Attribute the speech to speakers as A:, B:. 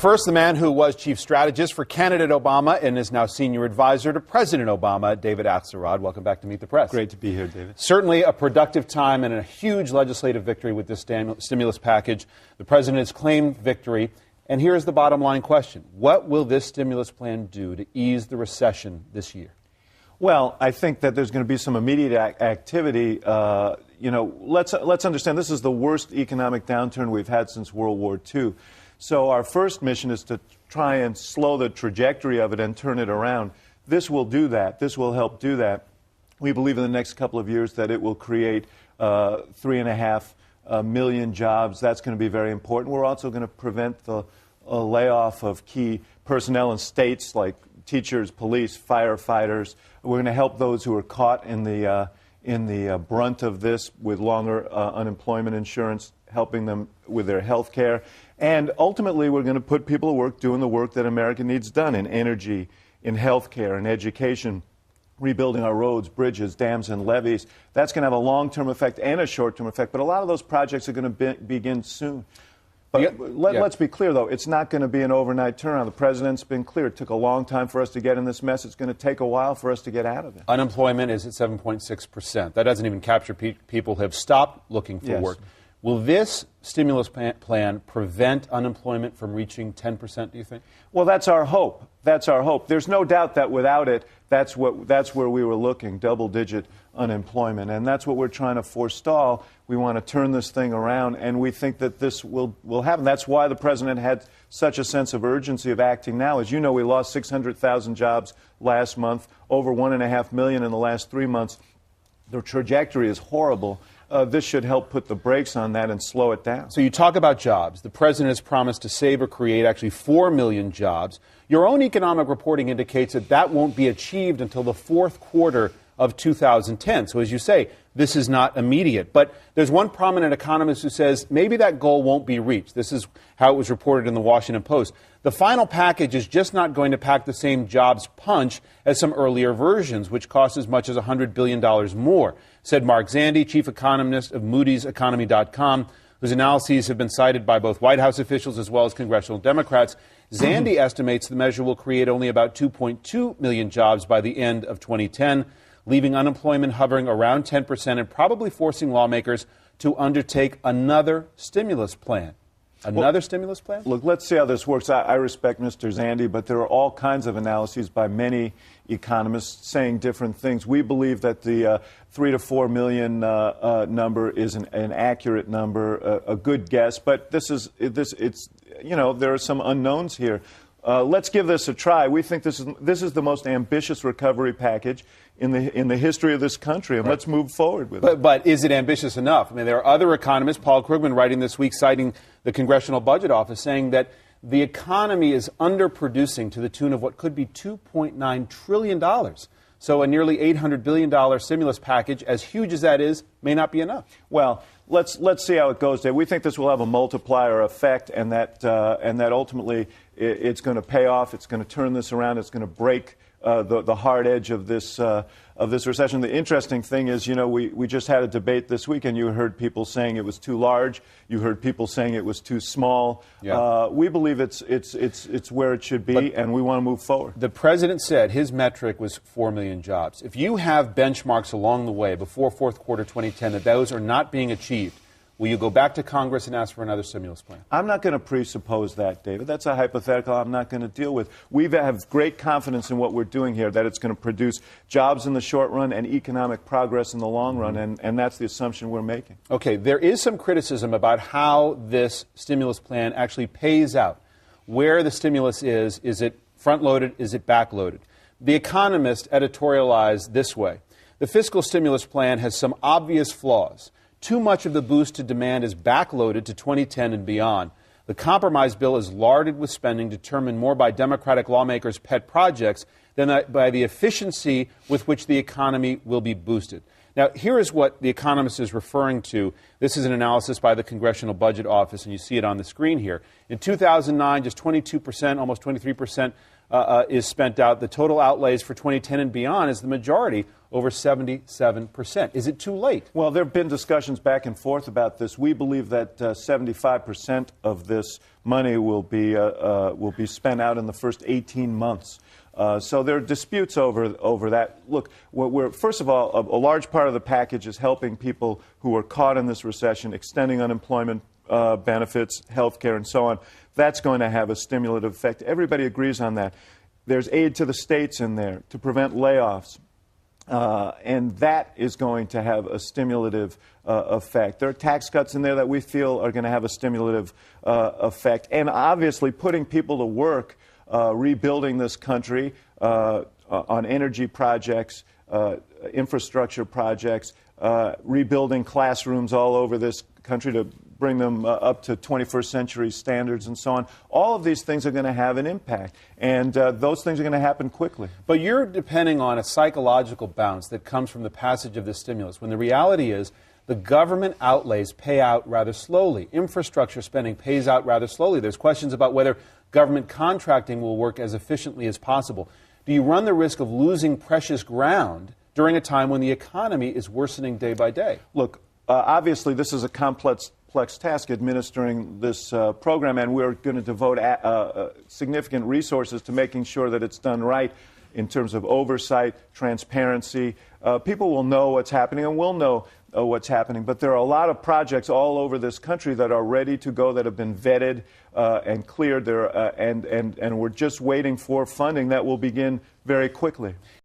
A: first, the man who was chief strategist for candidate Obama and is now senior advisor to President Obama, David Axelrod. Welcome back to Meet the Press.
B: Great to be here, David.
A: Certainly a productive time and a huge legislative victory with this stimulus package. The president has claimed victory. And here's the bottom line question. What will this stimulus plan do to ease the recession this year?
B: Well, I think that there's going to be some immediate activity. Let's understand this is the worst economic downturn we've had since World War II. So our first mission is to try and slow the trajectory of it and turn it around. This will do that. This will help do that. We believe in the next couple of years that it will create 3.5 million jobs. That's going to be very important. We're also going to prevent the layoff of key personnel in states like teachers, police, firefighters. We're going to help those who are caught in the brunt of this with longer unemployment insurance, helping them with their health care. And ultimately, we're going to put people to work doing the work that America needs done in energy, in health care, in education, rebuilding our roads, bridges, dams, and levees. That's going to have a long-term effect and a short-term effect. But a lot of those projects are going to begin soon. But let's be clear, though. It's not going to be an overnight turnaround. The president's been clear. It took a long time for us to get in this mess. It's going to take a while for us to get out of it.
A: Unemployment is at 7.6%. That doesn't even capture people who have stopped looking for work. Will this stimulus plan prevent unemployment from reaching 10%, do you think?
B: Well, that's our hope. That's our hope. There's no doubt that without it, that's where we were looking, double-digit unemployment. And that's what we're trying to forestall. We want to turn this thing around, and we think that this will happen. That's why the president had such a sense of urgency of acting now. As you know, we lost 600,000 jobs last month, over 1.5 million in the last 3 months. The trajectory is horrible. This should help put the brakes on that and slow it down.
A: So you talk about jobs. The president has promised to save or create actually 4 million jobs. Your own economic reporting indicates that that won't be achieved until the fourth quarter of 2010. So as you say, this is not immediate. But there's one prominent economist who says maybe that goal won't be reached. This is how it was reported in the Washington Post. The final package is just not going to pack the same jobs punch as some earlier versions, which cost as much as $100 billion more, said Mark Zandi, chief economist of Moody's Economy.com, whose analyses have been cited by both White House officials as well as congressional Democrats. Zandi estimates the measure will create only about 2.2 million jobs by the end of 2010, leaving unemployment hovering around 10% and probably forcing lawmakers to undertake another stimulus plan. Stimulus plan?
B: Look, let's see how this works. I respect Mr. Zandi, but there are all kinds of analyses by many economists saying different things. We believe that the 3 to 4 million number is an accurate number, a good guess. But there are some unknowns here. Let's give this a try. We think this is the most ambitious recovery package in the history of this country, and let's move forward with it.
A: But is it ambitious enough? I mean, there are other economists, Paul Krugman writing this week, citing the Congressional Budget Office, saying that the economy is underproducing to the tune of what could be $2.9 trillion. So a nearly $800 billion stimulus package, as huge as that is, may not be enough.
B: Well, let's see how it goes, Dave. We think this will have a multiplier effect, and that ultimately it's going to pay off. It's going to turn this around. It's going to break the hard edge of this recession. The interesting thing is, we just had a debate this week, and you heard people saying it was too large. You heard people saying it was too small. Yeah. We believe it's where it should be, and we want to move forward.
A: The president said his metric was 4 million jobs. If you have benchmarks along the way before fourth quarter 2010 that those are not being achieved, will you go back to Congress and ask for another stimulus plan?
B: I'm not going to presuppose that, David. That's a hypothetical I'm not going to deal with. We have great confidence in what we're doing here, that it's going to produce jobs in the short run and economic progress in the long run, and that's the assumption we're making.
A: Okay, there is some criticism about how this stimulus plan actually pays out. Where the stimulus is it front-loaded, is it back-loaded? The Economist editorialized this way: the fiscal stimulus plan has some obvious flaws. Too much of the boost to demand is backloaded to 2010 and beyond. The compromise bill is larded with spending determined more by Democratic lawmakers' pet projects than by the efficiency with which the economy will be boosted. Now, here is what The Economist is referring to. This is an analysis by the Congressional Budget Office, and you see it on the screen here. In 2009, just 22%, almost 23% is spent out. The total outlays for 2010 and beyond is the majority, over 77%. Is it too late?
B: Well, there have been discussions back and forth about this. We believe that 75% of this money will be spent out in the first 18 months. So there are disputes over that. Look, first of all, a large part of the package is helping people who are caught in this recession, extending unemployment benefits, health care, and so on. That's going to have a stimulative effect. Everybody agrees on that. There's aid to the states in there to prevent layoffs. And that is going to have a stimulative effect. There are tax cuts in there that we feel are going to have a stimulative effect. And obviously putting people to work, rebuilding this country on energy projects, infrastructure projects, rebuilding classrooms all over this country to bring them up to 21st century standards and so on. All of these things are going to have an impact, and those things are going to happen quickly.
A: But you're depending on a psychological bounce that comes from the passage of this stimulus, when the reality is the government outlays pay out rather slowly. Infrastructure spending pays out rather slowly. There's questions about whether government contracting will work as efficiently as possible. Do you run the risk of losing precious ground during a time when the economy is worsening day by day?
B: Look, obviously this is a complex task administering this program, and we're going to devote significant resources to making sure that it's done right in terms of oversight, transparency. People will know what's happening, and we'll know what's happening. But there are a lot of projects all over this country that are ready to go, that have been vetted and cleared, and we're just waiting for funding that will begin very quickly.